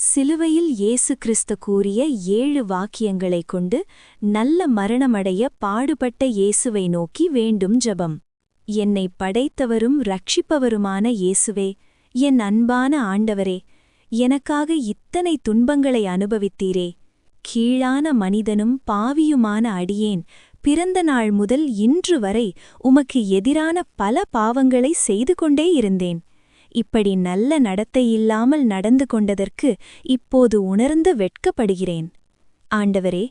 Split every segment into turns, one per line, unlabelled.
சிலுவையில் இயேசு கிறிஸ்து கூறிய 7 வாக்கியங்களைக் கொண்டு நல்ல மரணமடைய பாடுபட்ட இயேசுவை நோக்கி வேண்டும் ஜெபம். என்னை படைத்தவரும் ரட்சிப்பவருமான இயேசுவே, என் அன்பான ஆண்டவரே, எனக்காக இத்தனை துன்பங்களை அனுபவித்தீரே. கீழான மனிதனும் பாவியுமான அடியேன் பிறந்த நாள் முதல் இன்று வரை உமக்கு எதிரான பல பாவங்களை செய்து கொண்டே இருந்தேன். இப்படி நல்ல நடத்தையில்லாமல் நடந்து கொண்டதற்கு இப்போது உணர்ந்து வெட்கப்படுகிறேன். ஆண்டவரே,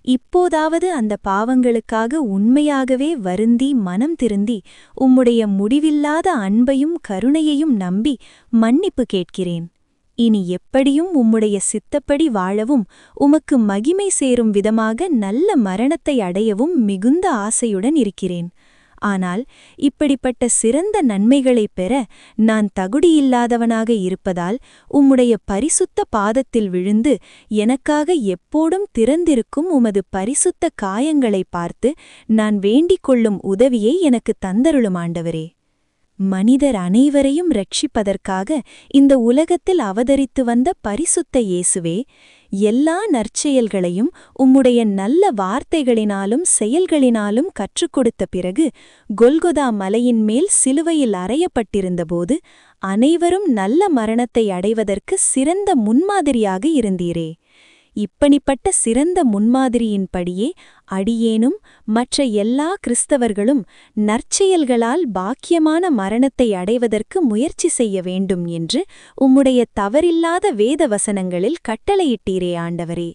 இப்போதாவது அந்த பாவங்களுக்காக உண்மையாகவே வருந்தி மனம் திருந்தி உம்முடைய முடிவில்லாத அன்பையும் கருணையையும் நம்பி மன்னிப்பு கேட்கிறேன். இனி எப்படியும் உம்முடைய சித்தப்படி வாழவும் உமக்கு மகிமை சேரும் விதமாக நல்ல மரணத்தை அடையவும் மிகுந்த ஆசையுடன் இருக்கிறேன். ஆனால் இப்படிப்பட்ட சிறந்த நன்மைகளைப் பெற நான் தகுதியில்லாதவனாக இருப்பதால் உம்முடைய பரிசுத்த பாதத்தில் விழுந்து எனக்காக எப்போதும் திறந்திருக்கும் உமது பரிசுத்த காயங்களைப் பார்த்து நான் வேண்டிக் கொள்ளும் உதவியை எனக்கு தந்தருளும் ஆண்டவரே. மனிதர் அனைவரையும் ரட்சிப்பதற்காக இந்த உலகத்தில் அவதரித்து வந்த பரிசுத்த இயேசுவே, எல்லா நற்செயல்களையும் உம்முடைய நல்ல வார்த்தைகளினாலும் செயல்களினாலும் கற்றுக் கொடுத்த பிறகு கொல்கொதா மலையின் மேல் சிலுவையில் அறையப்பட்டிருந்தபோது அனைவரும் நல்ல மரணத்தை அடைவதற்கு சிறந்த முன்மாதிரியாக இருந்தீரே. இப்படிப்பட்ட சிறந்த முன்மாதிரியின்படியே அடியேனும் மற்ற எல்லா கிறிஸ்தவர்களும் நற்செயல்களால் பாக்கியமான மரணத்தை அடைவதற்கு முயற்சி செய்ய வேண்டும் என்று உம்முடைய தவறில்லாத வேத வசனங்களில் கட்டளையிட்டீரே ஆண்டவரே.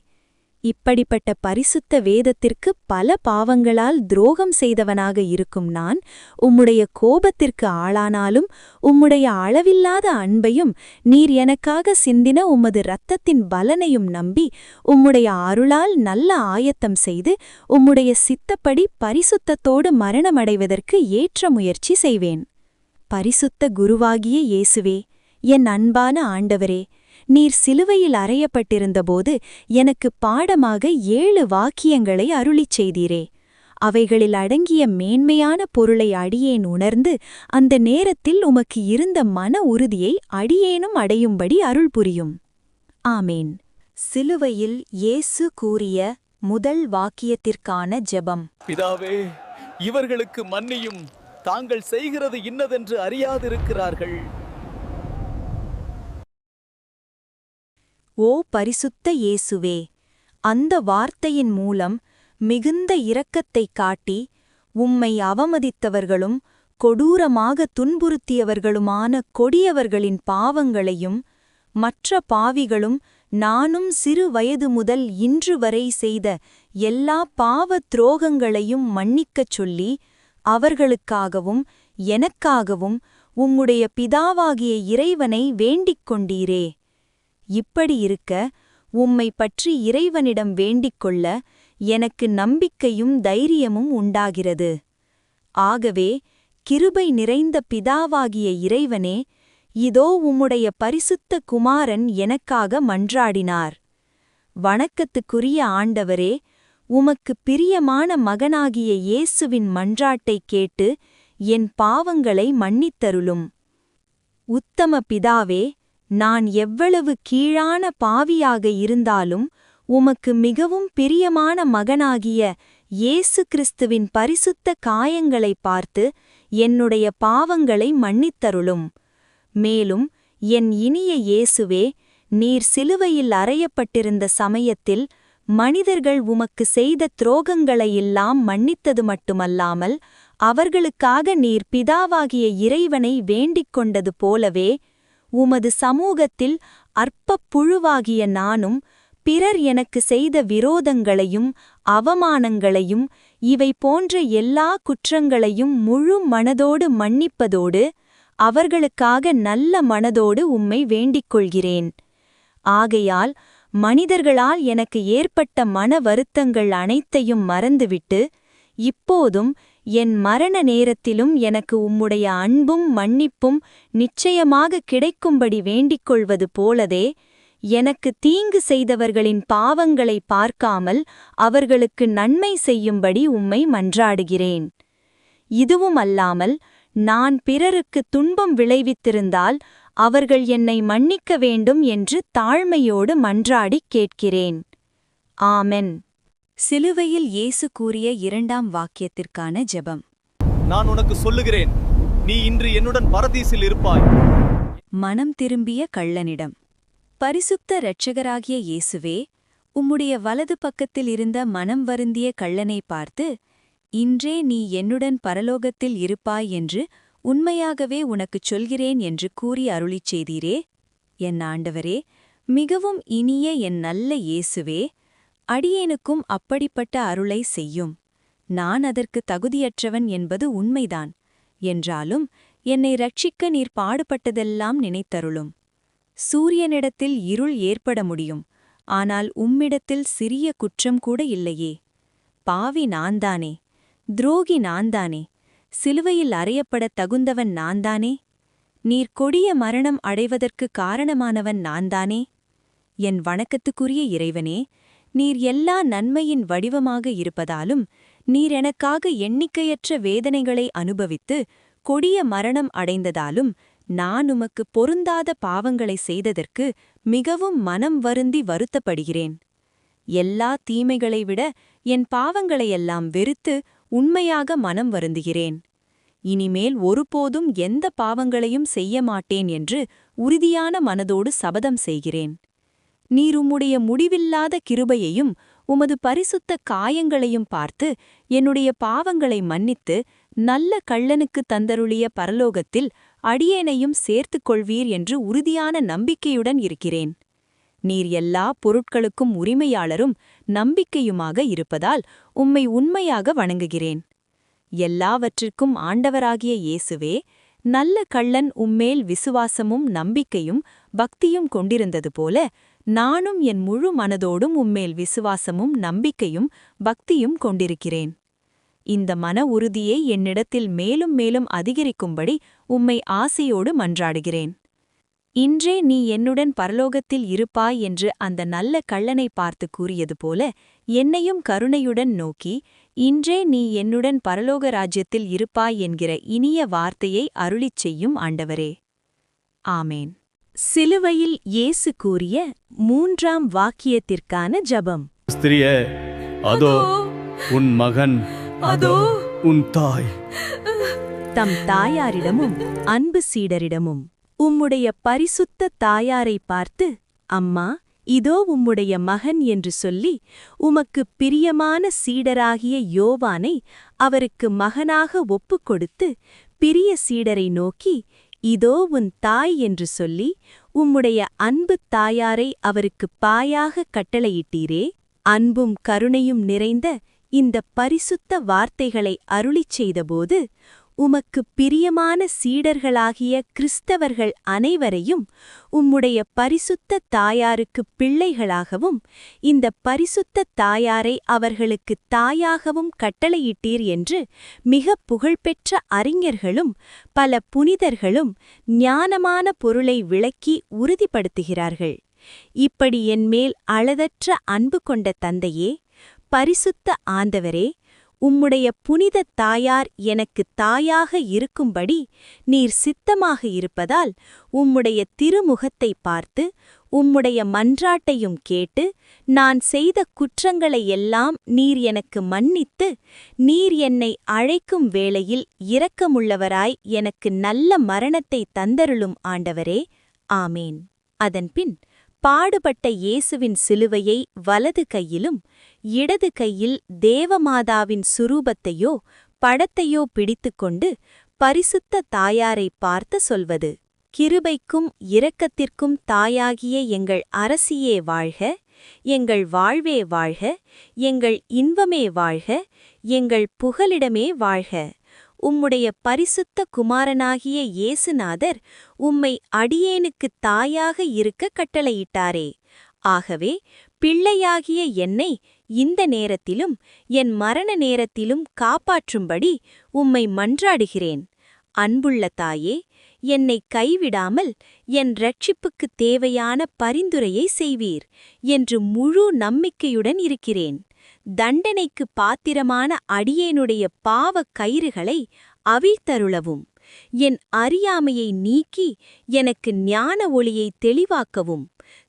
இப்படிப்பட்ட பரிசுத்த வேதத்திற்கு பல பாவங்களால் துரோகம் செய்தவனாக இருக்கும் நான் உம்முடைய கோபத்திற்கு ஆளானாலும் உம்முடைய அளவில்லாத அன்பையும் நீர் எனக்காக சிந்தின உமது இரத்தத்தின் பலனையும் நம்பி உம்முடைய அருளால் நல்ல ஆயத்தம் செய்து உம்முடைய சித்தப்படி பரிசுத்தத்தோடு மரணமடைவதற்கு ஏற்ற முயற்சி செய்வேன். பரிசுத்த குருவாகிய இயேசுவே, என் அன்பான ஆண்டவரே, நீர் சிலுவையில் அறையப்பட்டிருந்தபோது எனக்கு பாடமாக 7 வாக்கியங்களை அருளிச் செய்தீரே. அவைகளில் அடங்கிய மேன்மையான பொருளை அடியேன் உணர்ந்து அந்த நேரத்தில் உமக்கு இருந்த மன உறுதியை அடியேனும் அடையும்படி அருள் புரியும். ஆமேன். சிலுவையில் இயேசு கூறிய முதல் வாக்கியத்திற்கான ஜெபம்.
பிதாவே, இவர்களுக்கு மன்னியும், தாங்கள் செய்கிறது இன்னதென்று அறியாதிருக்கிறார்கள்.
ஓ பரிசுத்த இயேசுவே, அந்த வார்த்தையின் மூலம் மிகுந்த இரக்கத்தைக் காட்டி உம்மை அவமதித்தவர்களும் கொடூரமாக துன்புறுத்தியவர்களுமான கொடியவர்களின் பாவங்களையும் மற்ற பாவிகளும் நானும் சிறு வயது முதல் இன்று வரை செய்த எல்லா பாவ துரோகங்களையும் மன்னிக்கச் சொல்லி அவர்களுக்காகவும் எனக்காகவும் உம்முடைய பிதாவாகிய இறைவனை வேண்டிக் கொண்டீரே. இப்படி இருக்க உம்மை பற்றி இறைவனிடம் வேண்டிக் கொள்ள எனக்கு நம்பிக்கையும் தைரியமும் உண்டாகிறது. ஆகவே கிருபை நிறைந்த பிதாவாகிய இறைவனே, இதோ உம்முடைய பரிசுத்த குமாரன் எனக்காக மன்றாடினார். வணக்கத்துக்குரிய ஆண்டவரே, உமக்கு பிரியமான மகனாகிய இயேசுவின் மன்றாட்டைக் கேட்டு என் பாவங்களை மன்னித்தருளும். உத்தம பிதாவே, நான் எவ்வளவு கீழான பாவியாக இருந்தாலும் உமக்கு மிகவும் பிரியமான மகனாகிய இயேசு கிறிஸ்துவின் பரிசுத்த காயங்களைப் பார்த்து என்னுடைய பாவங்களை மன்னித்தருளும். மேலும் என் இனிய இயேசுவே, நீர் சிலுவையில் அறையப்பட்டிருந்த சமயத்தில் மனிதர்கள் உமக்கு செய்த துரோகங்களையெல்லாம் மன்னித்தது மட்டுமல்லாமல் அவர்களுக்காக நீர் பிதாவாகிய இறைவனை வேண்டிக் கொண்டது போலவே உமது சமூகத்தில் அற்பப் புழுவாகிய நானும் பிறர் எனக்கு செய்த விரோதங்களையும் அவமானங்களையும் இவை போன்ற எல்லா குற்றங்களையும் முழு மனதோடு மன்னிப்பதோடு அவர்களுக்காக நல்ல மனதோடு உம்மை வேண்டிக் கொள்கிறேன். ஆகையால் மனிதர்களால் எனக்கு ஏற்பட்ட மன வருத்தங்கள் அனைத்தையும் மறந்துவிட்டு இப்போதும் என் மரண நேரத்திலும் எனக்கு உம்முடைய அன்பும் மன்னிப்பும் நிச்சயமாக கிடைக்கும்படி வேண்டிக்கொள்வது போலதே எனக்கு தீங்கு செய்தவர்களின் பாவங்களை பார்க்காமல் அவர்களுக்கு நன்மை செய்யும்படி உம்மை மன்றாடுகிறேன். இதுவும் அல்லாமல் நான் பிறருக்கு துன்பம் விளைவித்திருந்தால் அவர்கள் என்னை மன்னிக்க வேண்டும் என்று தாழ்மையோடு மன்றாடிக் கேட்கிறேன். ஆமென். சிலுவையில் இயேசு கூறிய 2ஆம் வாக்கியத்திற்கான ஜெபம்.
நான் உனக்கு சொல்லுகிறேன், நீ இன்று என்னுடன் பரதீசில் இருப்பாய்.
மனம் திரும்பிய கள்ளனிடம். பரிசுத்த இரட்சகராகிய இயேசுவே, உம்முடைய வலது பக்கத்தில் இருந்த மனம் வருந்திய கள்ளனை பார்த்து, இன்றே நீ என்னுடன் பரலோகத்தில் இருப்பாய் என்று உண்மையாகவே உனக்குச் சொல்கிறேன் என்று கூறி அருளிச் செய்தீரே. என் ஆண்டவரே, மிகவும் இனிய என் நல்ல இயேசுவே, அடியேனுக்கும் அப்படிப்பட்ட அருளை செய்யும். நான் அதற்கு தகுதியற்றவன் என்பது உண்மைதான். என்றாலும் என்னை ரட்சிக்க நீர் பாடுபட்டதெல்லாம் நினைத்தருளும். சூரியனிடத்தில் இருள் ஏற்பட முடியும், ஆனால் உம்மிடத்தில் சிறிய குற்றம் கூட இல்லையே. பாவி நான்தானே, துரோகி நான்தானே, சிலுவையில் அறையப்படத் தகுந்தவன் நான்தானே, நீர் கொடிய மரணம் அடைவதற்கு காரணமானவன் நான்தானே. என் வணக்கத்துக்குரிய இறைவனே, நீர் எல்லா நன்மையின் வடிவமாக இருப்பதாலும் நீர் எனக்காக எண்ணிக்கையற்ற வேதனைகளை அனுபவித்து கொடிய மரணம் அடைந்ததாலும் நான் உமக்கு பொருந்தாத பாவங்களை செய்ததற்கு மிகவும் மனம் வருந்தி வருத்தப்படுகிறேன். எல்லா தீமைகளை விட என் பாவங்களையெல்லாம் வெறுத்து உண்மையாக மனம் வருந்துகிறேன். இனிமேல் ஒருபோதும் எந்த பாவங்களையும் செய்ய மாட்டேன் என்று உறுதியான மனதோடு சபதம் செய்கிறேன். நீர் உம்முடைய முடிவில்லாத கிருபையையும் உமது பரிசுத்த காயங்களையும் பார்த்து என்னுடைய பாவங்களை மன்னித்து நல்ல கள்ளனுக்கு தந்தருளிய பரலோகத்தில் அடியேனையும் சேர்த்துக் கொள்வீர் என்று உறுதியான நம்பிக்கையுடன் இருக்கிறேன். நீர் எல்லா பொருட்களுக்கும் உரிமையாளரும் நம்பிக்கையுமாக இருப்பதால் உம்மை உண்மையாக வணங்குகிறேன். எல்லாவற்றிற்கும் ஆண்டவராகிய இயேசுவே, நல்ல கள்ளன் உம்மேல் விசுவாசமும் நம்பிக்கையும் பக்தியும் கொண்டிருந்தது போல நானும் என் முழு மனதோடும் உம்மேல் விசுவாசமும் நம்பிக்கையும் பக்தியும் கொண்டிருக்கிறேன். இந்த மன உறுதியை என்னிடத்தில் மேலும் மேலும் அதிகரிக்கும்படி உம்மை ஆசையோடு மன்றாடுகிறேன். இன்றே நீ என்னுடன் பரலோகத்தில் இருப்பாய் என்று அந்த நல்ல கள்ளனை பார்த்து கூறியது போல என்னையும் கருணையுடன் நோக்கி, இன்றே நீ என்னுடன் பரலோக ராஜ்யத்தில் இருப்பாய் என்கிற இனிய வார்த்தையை அருளிச் செய்யும் ஆண்டவரே. ஆமேன். சிலுவையில் இயேசு கூறிய 3ஆம் வாக்கியத்திற்கான ஜெபம்.
ஸ்திரியே, அதோ உன் மகன், அதோ உன் தாய்.
தம் தாயாரிடமும் அன்பு சீடரிடமும் உம்முடைய பரிசுத்த தாயாரை பார்த்து, அம்மா, இதோ உம்முடைய மகன் என்று சொல்லி உமக்குப் பிரியமான சீடராகிய யோவானை அவருக்கு மகனாக ஒப்புக்கொடுத்து பிரிய சீடரை நோக்கி, இதோ உன் தாய் என்று சொல்லி உம்முடைய அன்புத் தாயாரை அவருக்குப் பாயாகக் கட்டளையிட்டீரே. அன்பும் கருணையும் நிறைந்த இந்தப் பரிசுத்த வார்த்தைகளை அருளிச் செய்தபோது உமக்குப் பிரியமான சீடர்களாகிய கிறிஸ்தவர்கள் அனைவரையும் உம்முடைய பரிசுத்த தாயாருக்குப் பிள்ளைகளாகவும் இந்தப் பரிசுத்த தாயாரை அவர்களுக்குத் தாயாகவும் கட்டளையிட்டீர் என்று மிகப் புகழ்பெற்ற அறிஞர்களும் பல புனிதர்களும் ஞானமான பொருளை விளக்கி உறுதிப்படுத்துகிறார்கள். இப்படி என்மேல் அளவற்ற அன்பு கொண்ட தந்தையே, பரிசுத்த ஆண்டவரே, உம்முடைய புனித தாயார் எனக்குத் தாயாக இருக்கும்படி நீர் சித்தமாக இருப்பதால் உம்முடைய திருமுகத்தை பார்த்து உம்முடைய மன்றாட்டையும் கேட்டு நான் செய்த குற்றங்களை எல்லாம் நீர் எனக்கு மன்னித்து நீர் என்னை அழைக்கும் வேளையில் இரக்கமுள்ளவராய் எனக்கு நல்ல மரணத்தை தந்தருளும் ஆண்டவரே. ஆமேன். அதன்பின் பாடுபட்ட இயேசுவின் சிலுவையை வலது கையிலும் இடது கையில் தேவமாதாவின் சுரூபத்தையோ படத்தையோ பிடித்துக்கொண்டு பரிசுத்த தாயாரை பார்த்து சொல்வது, கிருபைக்கும் இரக்கத்திற்கும் தாயாகிய எங்கள் அரசியே வாழ்க, எங்கள் வாழ்வே வாழ்க, எங்கள் இன்பமே வாழ்க, எங்கள் புகலிடமே வாழ்க. உம்முடைய பரிசுத்த குமாரனாகிய இயேசுநாதர் உம்மை அடியேனுக்குத் தாயாக இருக்க கட்டளையிட்டாரே. ஆகவே பிள்ளையாகிய என்னை இந்த நேரத்திலும் என் மரண நேரத்திலும் காப்பாற்றும்படி உம்மை மன்றாடுகிறேன். அன்புள்ள தாயே, என்னை கைவிடாமல் என் இரட்சிப்புக்குத் தேவையான பரிந்துரையை செய்வீர் என்று முழு நம்பிக்கையுடன் இருக்கிறேன். தண்டனைக்கு பாத்திரமான அடியேனுடைய பாவக் கயிறுகளை அவிழ்த்தருளவும், என் அறியாமையை நீக்கி எனக்கு ஞான ஒளியை தெளிவாக்கவும்.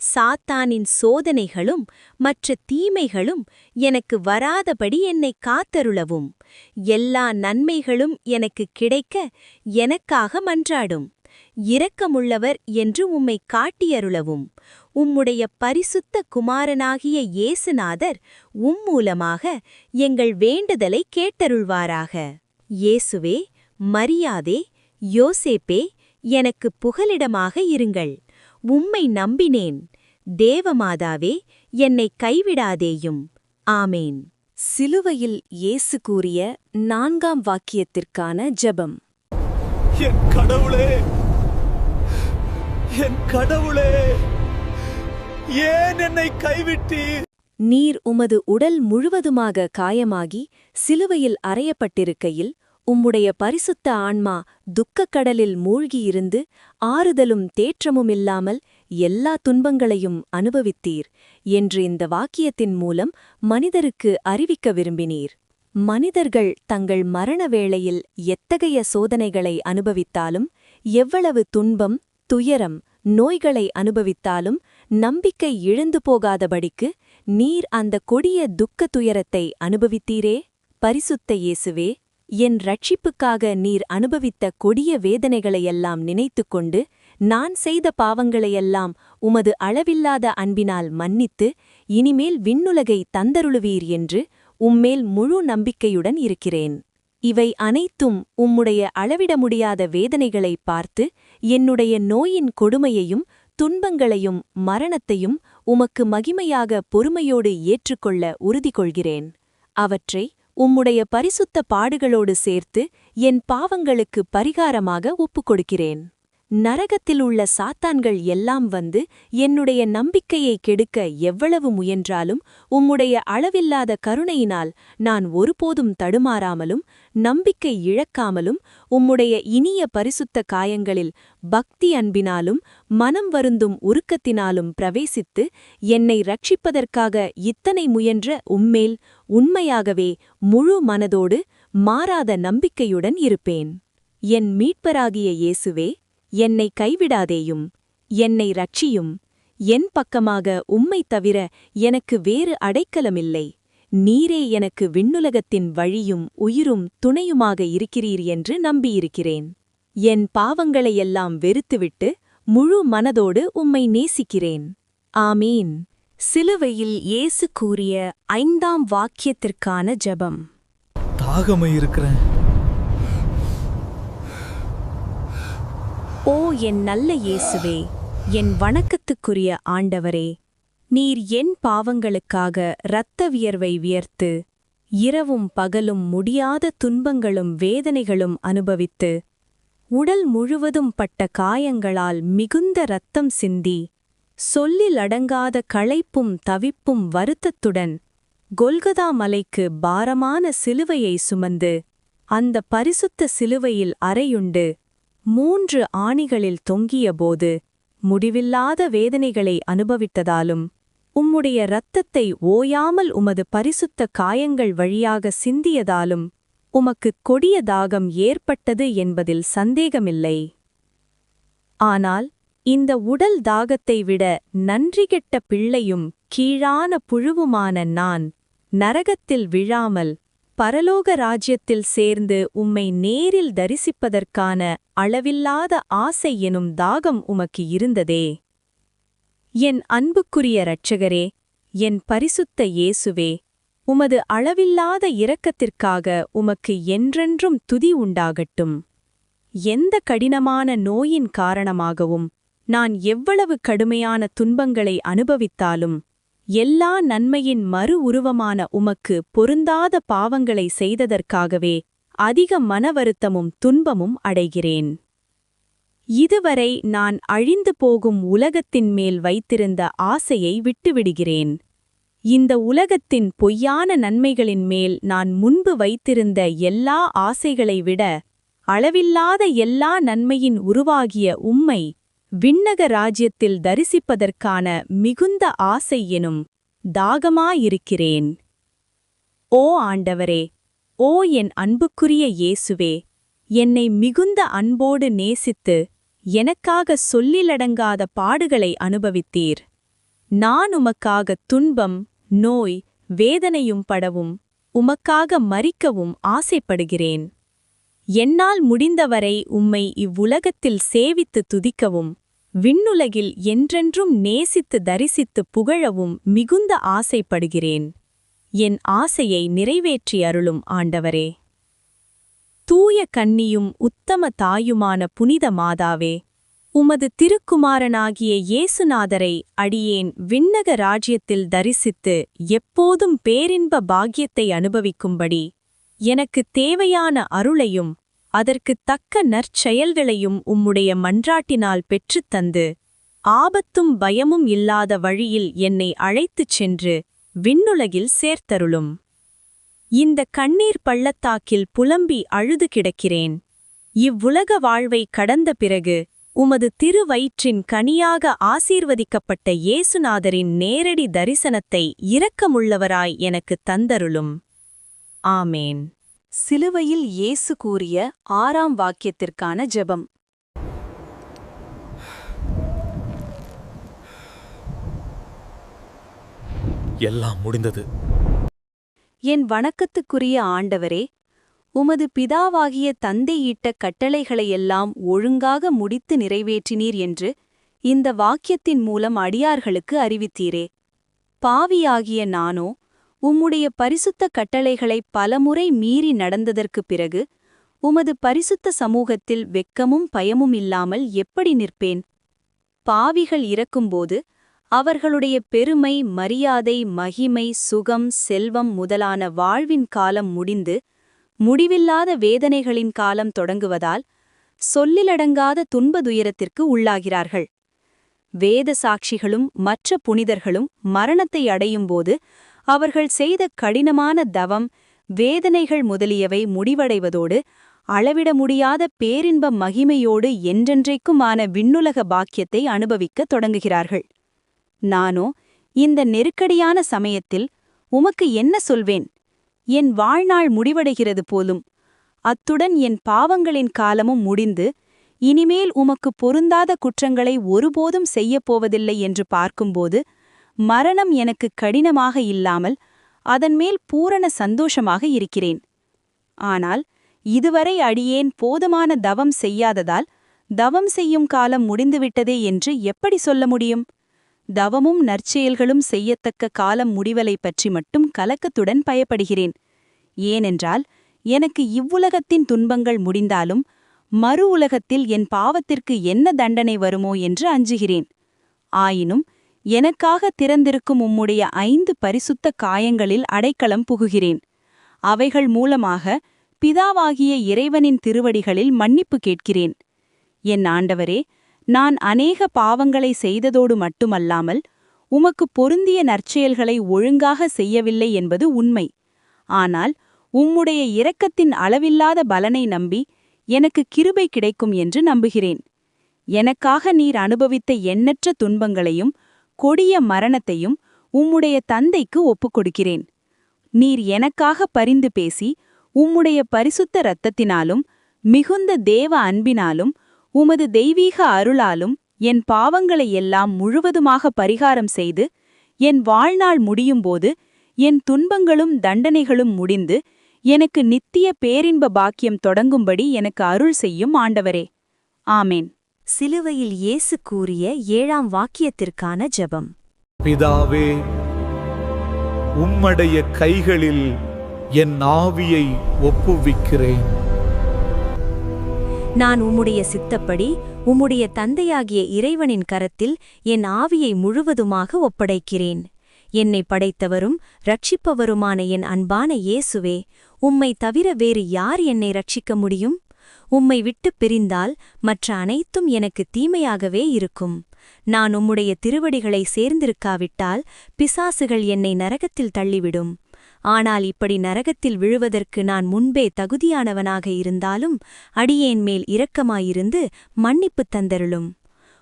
சாத்தானின் சோதனைகளும் மற்ற தீமைகளும் எனக்கு வராதபடி என்னை காத்தருளவும். எல்லா நன்மைகளும் எனக்கு கிடைக்க எனக்காக மன்றாடும். இரக்கமுள்ளவர் என்று உம்மை காட்டியருளவும். உம்முடைய பரிசுத்த குமாரனாகிய இயேசுநாதர் மூலமாக எங்கள் வேண்டுதலை கேட்டருள்வாராக. இயேசுவே, மரியாதே, யோசேப்பே, எனக்கு புகலிடமாக இருங்கள். உம்மை நம்பினேன். தேவமாதாவே, என்னை கைவிடாதேயும். ஆமேன். சிலுவையில் இயேசு கூறிய 4ஆம் வாக்கியத்திற்கான ஜெபம்.
என் கடவுளே, என் கடவுளே, ஏன் என்னை கைவிட்டீர்?
நீர் உமது உடல் முழுவதுமாக காயமாகி சிலுவையில் அறையப்பட்டிருக்கையில் உம்முடைய பரிசுத்த ஆன்மா துக்கக் கடலில் மூழ்கியிருந்து ஆறுதலும் தேற்றமுமில்லாமல் எல்லா துன்பங்களையும் அனுபவித்தீர் என்று இந்த வாக்கியத்தின் மூலம் மனிதருக்கு அறிவிக்க விரும்பினீர். மனிதர்கள் தங்கள் மரண வேளையில் எத்தகைய சோதனைகளை அனுபவித்தாலும், எவ்வளவு துன்பம், துயரம், நோய்களை அனுபவித்தாலும் நம்பிக்கை இழந்து போகாதபடிக்கு நீர் அந்த கொடிய துக்க துயரத்தை அனுபவித்தீரே. பரிசுத்த இயேசுவே, என் ரட்சிப்புக்காக நீர் அனுபவித்த கொடிய வேதனைகளையெல்லாம் நினைத்துக்கொண்டு நான் செய்த பாவங்களையெல்லாம் உமது அளவில்லாத அன்பினால் மன்னித்து இனிமேல் விண்ணுலகை தந்தருளுவீர் என்று உம்மேல் முழு நம்பிக்கையுடன் இருக்கிறேன். இவை அனைத்தும் உம்முடைய அளவிட முடியாத வேதனைகளை பார்த்து என்னுடைய நோயின் கொடுமையையும் துன்பங்களையும் மரணத்தையும் உமக்கு மகிமையாக பொறுமையோடு ஏற்றுக்கொள்ள உறுதி கொள்கிறேன். அவற்றை உம்முடைய பரிசுத்த பாடுகளோடு சேர்த்து என் பாவங்களுக்கு பரிகாரமாக ஒப்புக்கொடுக்கிறேன். நரகத்தில் உள்ள சாத்தான்கள் எல்லாம் வந்து என்னுடைய நம்பிக்கையை கெடுக்க எவ்வளவு முயன்றாலும் உம்முடைய அளவில்லாத கருணையினால் நான் ஒருபோதும் தடுமாறாமலும் நம்பிக்கை இழக்காமலும் உம்முடைய இனிய பரிசுத்த காயங்களில் பக்தி அன்பினாலும் மனம் வருந்தும் உருக்கத்தினாலும் பிரவேசித்து என்னை ரட்சிப்பதற்காக இத்தனை முயன்ற உம்மேல் உண்மையாகவே முழு மனதோடு மாறாத நம்பிக்கையுடன் இருப்பேன். என் மீட்பராகிய இயேசுவே, என்னை கைவிடாதேயும். என்னை ரட்சியும். என் பக்கமாக உம்மைத் தவிர எனக்கு வேறு அடைக்கலமில்லை. நீரே எனக்கு விண்ணுலகத்தின் வழியும் உயிரும் துணையுமாக இருக்கிறீர் என்று நம்பியிருக்கிறேன். என் பாவங்களையெல்லாம் வெறுத்துவிட்டு முழு மனதோடு உம்மை நேசிக்கிறேன். ஆமீன். சிலுவையில் இயேசு கூறிய 5ஆம் வாக்கியத்திற்கான ஜெபம்.
தாகமாய் இருக்கிறேன்.
ஓ என் நல்ல இயேசுவே, என் வணக்கத்துக்குரிய ஆண்டவரே, நீர் என் பாவங்களுக்காக இரத்த வியர்வை வியர்த்து இரவும் பகலும் முடியாத துன்பங்களும் வேதனைகளும் அனுபவித்து உடல் முழுவதும் பட்ட காயங்களால் மிகுந்த இரத்தம் சிந்தி சொல்லில் அடங்காத களைப்பும் தவிப்பும் வருத்தத்துடன் கொல்கதா மலைக்கு பாரமான சிலுவையை சுமந்து அந்த பரிசுத்த சிலுவையில் அறையுண்டு 3 ஆணிகளில் தொங்கியபோது முடிவில்லாத வேதனைகளை அனுபவித்ததாலும் உம்முடைய இரத்தத்தை ஓயாமல் உமது பரிசுத்த காயங்கள் வழியாக சிந்தியதாலும் உமக்குக் கொடிய தாகம் ஏற்பட்டது என்பதில் சந்தேகமில்லை. ஆனால் இந்த உடல் தாகத்தை விட நன்றிகெட்ட பிள்ளையும் கீழான புழுவுமான நான் நரகத்தில் விழாமல் பரலோக ராஜ்யத்தில் சேர்ந்து உம்மை நேரில் தரிசிப்பதற்கான அளவில்லாத ஆசை எனும் தாகம் உமக்கு இருந்ததே. என் அன்புக்குரிய இரட்சகரே, என் பரிசுத்த இயேசுவே, உமது அளவில்லாத இரக்கத்திற்காக உமக்கு என்றென்றும் துதி உண்டாகட்டும். எந்த கடினமான நோயின் காரணமாகவும் நான் எவ்வளவு கடுமையான துன்பங்களை அனுபவித்தாலும் எல்லா நன்மையின் மறு உருவமான உமக்கு பொருந்தாத பாவங்களை செய்ததற்காகவே அதிக மனவருத்தமும் துன்பமும் அடைகிறேன். இதுவரை நான் அழிந்து போகும் உலகத்தின் மேல் வைத்திருந்த ஆசையை விட்டுவிடுகிறேன். இந்த உலகத்தின் பொய்யான நன்மைகளின் மேல் நான் முன்பு வைத்திருந்த எல்லா ஆசைகளை விட அளவில்லாத எல்லா நன்மையின் உருவாகிய உம்மை விண்ணக ராஜ்யத்தில் தரிசிப்பதற்கான மிகுந்த ஆசை எனும் தாகமாயிருக்கிறேன். ஓ ஆண்டவரே, ஓ என் அன்புக்குரிய இயேசுவே, என்னை மிகுந்த அன்போடு நேசித்து எனக்காக சொல்லிலடங்காத பாடுகளை அனுபவித்தீர். நான் உமக்காக துன்பம், நோய், வேதனையும் படவும் உமக்காக மரிக்கவும் ஆசைப்படுகிறேன். என்னால் முடிந்தவரை உம்மை இவ்வுலகத்தில் சேவித்து துதிக்கவும் விண்ணுலகில் என்றென்றும் நேசித்து தரிசித்து புகழவும் மிகுந்த ஆசைப்படுகிறேன். என் ஆசையை நிறைவேற்றி அருளும் ஆண்டவரே. தூய கன்னியும் உத்தம தாயுமான புனித மாதாவே, உமது திருக்குமாரனாகிய இயேசுநாதரை அடியேன் விண்ணக ராஜ்யத்தில் தரிசித்து எப்போதும் பேரின்ப பாக்கியத்தை அனுபவிக்கும்படி எனக்கு தேவையான அருளையும் அதற்குத் தக்க நற்செயல்களையும் உம்முடைய மன்றாட்டினால் பெற்றுத்தந்து ஆபத்தும் பயமும் இல்லாத வழியில் என்னை அழைத்துச் சென்று விண்ணுலகில் சேர்த்தருளும். இந்த கண்ணீர் பள்ளத்தாக்கில் புலம்பி அழுது கிடக்கிறேன். இவ்வுலக வாழ்வை கடந்த பிறகு உமது திருவயிற்றின் கனியாக ஆசீர்வதிக்கப்பட்ட இயேசுநாதரின் நேரடி தரிசனத்தை இரக்கமுள்ளவராய் எனக்குத் தந்தருளும். ஆமேன்.
சிலுவையில் இயேசு கூறிய 6ஆம் வாக்கியத்திற்கான ஜெபம்.
எல்லாம் முடிந்தது.
என் வணக்கத்துக்குரிய ஆண்டவரே, உமது பிதாவாகிய தந்தை இட்ட கட்டளைகளையெல்லாம் ஒழுங்காக முடித்து நிறைவேற்றினீர் என்று இந்த வாக்கியத்தின் மூலம் அடியார்களுக்கு அறிவித்தீரே. பாவியாகிய நானோ உம்முடைய பரிசுத்த கட்டளைகளை பலமுறை மீறி நடந்ததற்குப் பிறகு உமது பரிசுத்த சமூகத்தில் வெட்கமும் பயமும் இல்லாமல் எப்படி நிற்பேன்? பாவிகள் இறக்கும்போது அவர்களுடைய பெருமை, மரியாதை, மகிமை, சுகம், செல்வம் முதலான வாழ்வின் காலம் முடிந்து முடிவில்லாத வேதனைகளின் காலம் தொடங்குவதால் சொல்லிலடங்காத துன்பதுயரத்திற்கு உள்ளாகிறார்கள். வேத சாட்சிகளும் மற்ற புனிதர்களும் மரணத்தை அடையும்போது அவர்கள் செய்த கடினமான தவம், வேதனைகள் முதலியவை முடிவடைவதோடு அளவிட முடியாத பேரின்ப மகிமையோடு என்றென்றைக்குமான விண்ணுலக பாக்கியத்தை அனுபவிக்கத் தொடங்குகிறார்கள். நானோ இந்த நெருக்கடியான சமயத்தில் உமக்கு என்ன சொல்வேன்? என் வாழ்நாள் முடிவடைகிறது போலும். அத்துடன் என் பாவங்களின் காலமும் முடிந்து இனிமேல் உமக்கு பொருந்தாத குற்றங்களை ஒருபோதும் செய்யப்போவதில்லை என்று பார்க்கும்போது மரணம் எனக்கு கடினமாக இல்லாமல் அதன்மேல் பூரண சந்தோஷமாக இருக்கிறேன். ஆனால் இதுவரை அடியேன் போதுமான தவம் செய்யாததால் தவம் செய்யும் காலம் முடிந்துவிட்டதே என்று எப்படி சொல்ல முடியும்? தவமும் நற்செயல்களும் செய்யத்தக்க காலம் முடிவலை பற்றி மட்டும் கலக்கத்துடன் பயப்படுகிறேன். ஏனென்றால் எனக்கு இவ்வுலகத்தின் துன்பங்கள் முடிந்தாலும் மறு உலகத்தில் என் பாவத்திற்கு என்ன தண்டனை வருமோ என்று அஞ்சுகிறேன். ஆயினும் எனக்காக திறந்திருக்கும் உம்முடைய 5 பரிசுத்த காயங்களில் அடைக்கலம் புகுகிறேன். அவைகள் மூலமாக பிதாவாகிய இறைவனின் திருவடிகளில் மன்னிப்பு கேட்கிறேன். என் ஆண்டவரே, நான் அநேக பாவங்களை செய்ததோடு மட்டுமல்லாமல் உமக்கு பொருந்திய நற்செயல்களை ஒழுங்காக செய்யவில்லை என்பது உண்மை. ஆனால் உம்முடைய இரக்கத்தின் அளவில்லாத பலனை நம்பி எனக்கு கிருபை கிடைக்கும் என்று நம்புகிறேன். எனக்காக நீர் அனுபவித்த எண்ணற்ற துன்பங்களையும் கொடிய மரணத்தையும் உம்முடைய தந்தைக்கு ஒப்புக்கொடுக்கிறேன். நீர் எனக்காக பரிந்து பேசி உம்முடைய பரிசுத்த இரத்தத்தினாலும் மிகுந்த தேவ அன்பினாலும் உமது தெய்வீக அருளாலும் என் பாவங்களை எல்லாம் முழுவதுமாக பரிகாரம் செய்து என் வாழ்நாள் முடியும்போது என் துன்பங்களும் தண்டனைகளும் முடிந்து எனக்கு நித்திய பேரின்ப பாக்கியம் தொடங்கும்படி எனக்கு அருள் செய்யும் ஆண்டவரே. ஆமேன்.
சிலுவையில் இயேசு கூறிய 7ஆம் வாக்கியத்திற்கான ஜெபம்.
பிதாவே, உம்முடைய கைகளில் என் ஆவியை ஒப்புவிக்கிறேன்.
நான் உம்முடைய சித்தப்படி உம்முடைய தந்தையாகிய இறைவனின் கரத்தில் என் ஆவியை முழுவதுமாக ஒப்படைக்கிறேன். என்னை படைத்தவரும் ரட்சிப்பவருமான என் அன்பான இயேசுவே, உம்மை தவிர வேறு யார் என்னை ரட்சிக்க முடியும்? உம்மை விட்டுப் பிரிந்தால் மற்ற அனைத்தும் எனக்கு தீமையாகவே இருக்கும். நான் உம்முடைய திருவடிகளை சேர்ந்திருக்காவிட்டால் பிசாசுகள் என்னை நரகத்தில் தள்ளிவிடும். ஆனால் இப்படி நரகத்தில் விழுவதற்கு நான் முன்பே தகுதியானவனாக இருந்தாலும் அடியேன் மேல் இரக்கமாயிருந்து மன்னிப்பு தந்தருளும்.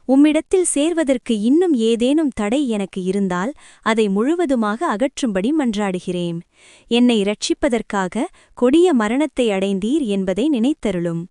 உம்மிடத்தில் சேர்வதற்கு இன்னும் ஏதேனும் தடை எனக்கு இருந்தால் அதை முழுவதுமாக அகற்றும்படி மன்றாடுகிறேன். என்னை இரட்சிப்பதற்காக கொடிய மரணத்தை அடைந்தீர் என்பதை நினைத்தருளும்.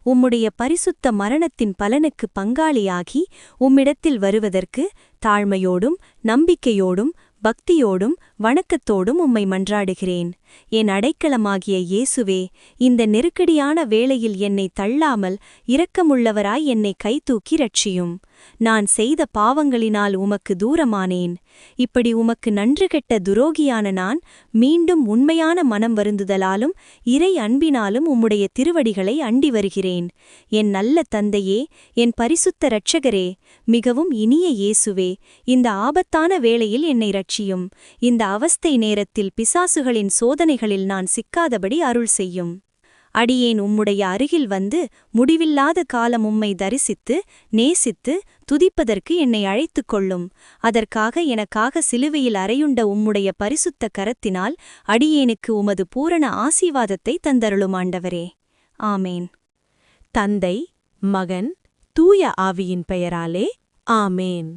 உம்முடைய பரிசுத்த மரணத்தின் பலனுக்கு பங்காளியாகி உம்மிடத்தில் வருவதற்கு தாழ்மையோடும் நம்பிக்கையோடும் பக்தியோடும் வணக்கத்தோடும் உம்மை மன்றாடுகிறேன். என் அடைக்கலமாகிய இயேசுவே, இந்த நெருக்கடியான வேளையில் என்னை தள்ளாமல் இரக்கமுள்ளவராய் என்னை கைதூக்கி ரட்சியும். நான் செய்த பாவங்களினால் உமக்கு தூரமானேன். இப்படி உமக்கு நன்று கெட்ட துரோகியான நான் மீண்டும் உண்மையான மனம் வருந்துதலாலும் இறை அன்பினாலும் உம்முடைய திருவடிகளை அண்டி வருகிறேன். என் நல்ல தந்தையே, என் பரிசுத்த இரட்சகரே, மிகவும் இனிய இயேசுவே, இந்த ஆபத்தான வேளையில் என்னை ரட்சியும். இந்த அவஸ்தை நேரத்தில் பிசாசுகளின் சோதனைகளில் நான் சிக்காதபடி அருள் செய்யும். அடியேன் உம்முடைய அருகில் வந்து முடிவில்லாத காலம் உம்மை தரிசித்து நேசித்து துதிப்பதற்கு என்னை அழைத்துக் கொள்ளும். அதற்காக எனக்காக சிலுவையில் அறையுண்ட உம்முடைய பரிசுத்த கரத்தினால் அடியேனுக்கு உமது பூரண ஆசீர்வாதத்தை தந்தருளும் ஆண்டவரே. ஆமேன்.
தந்தை, மகன், தூய ஆவியின் பெயராலே ஆமேன்.